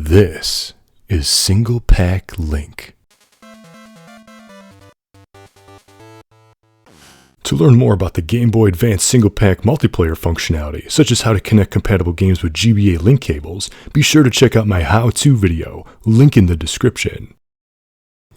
This is Single-Pak Link. To learn more about the Game Boy Advance Single-Pak multiplayer functionality, such as how to connect compatible games with GBA link cables, be sure to check out my how-to video, link in the description.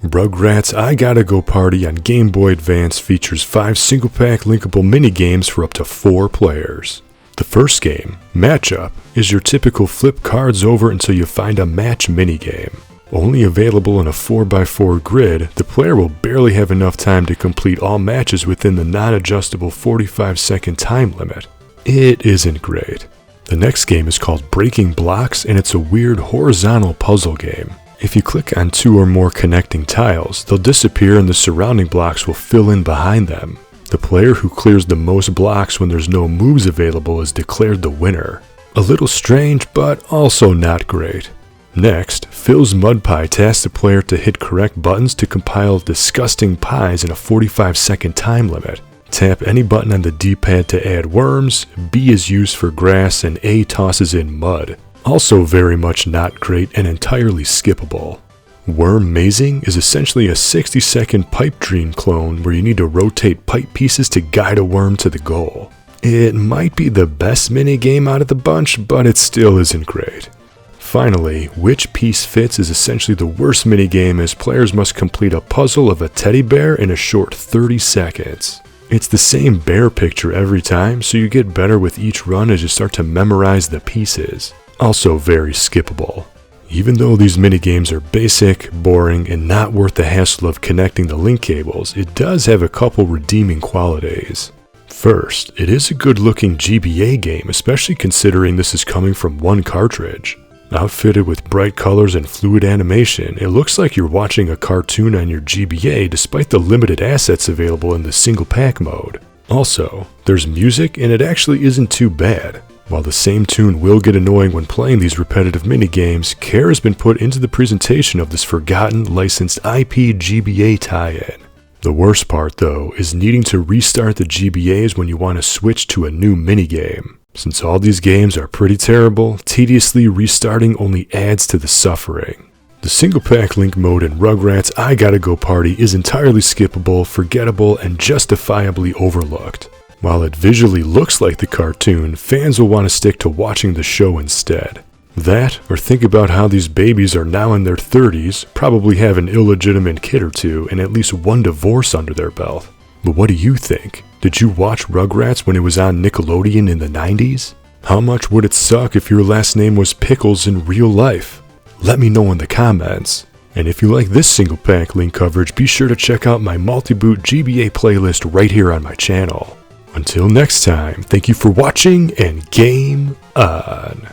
Rugrats I Gotta Go Party on Game Boy Advance features 5 Single-Pak linkable minigames for up to 4 players. The first game, Matchup, is your typical flip cards over until you find a match minigame. Only available in a 4x4 grid, the player will barely have enough time to complete all matches within the non-adjustable 45-second time limit. It isn't great. The next game is called Breaking Blocks, and it's a weird horizontal puzzle game. If you click on 2 or more connecting tiles, they'll disappear and the surrounding blocks will fill in behind them. The player who clears the most blocks when there's no moves available is declared the winner. A little strange, but also not great. Next, Phil's Mud Pie tasks the player to hit correct buttons to compile disgusting pies in a 45-second time limit. Tap any button on the D-pad to add worms, B is used for grass, and A tosses in mud. Also very much not great and entirely skippable. Worm Mazing is essentially a 60-second pipe dream clone where you need to rotate pipe pieces to guide a worm to the goal. It might be the best minigame out of the bunch, but it still isn't great. Finally, Which Piece Fits is essentially the worst minigame as players must complete a puzzle of a teddy bear in a short 30 seconds. It's the same bear picture every time, so you get better with each run as you start to memorize the pieces. Also very skippable. Even though these minigames are basic, boring, and not worth the hassle of connecting the link cables, it does have a couple redeeming qualities. First, it is a good-looking GBA game, especially considering this is coming from one cartridge. Outfitted with bright colors and fluid animation, it looks like you're watching a cartoon on your GBA despite the limited assets available in the Single-Pak mode. Also, there's music and it actually isn't too bad. While the same tune will get annoying when playing these repetitive minigames, care has been put into the presentation of this forgotten licensed IP GBA tie-in. The worst part though is needing to restart the GBAs when you want to switch to a new minigame. Since all these games are pretty terrible, tediously restarting only adds to the suffering. The Single-Pak Link mode in Rugrats I Gotta Go Party is entirely skippable, forgettable, and justifiably overlooked. While it visually looks like the cartoon, fans will want to stick to watching the show instead. That, or think about how these babies are now in their 30s, probably have an illegitimate kid or two, and at least one divorce under their belt. But what do you think? Did you watch Rugrats when it was on Nickelodeon in the 90s? How much would it suck if your last name was Pickles in real life? Let me know in the comments. And if you like this Single-Pak Link coverage, be sure to check out my multi-boot GBA playlist right here on my channel. Until next time, thank you for watching and game on!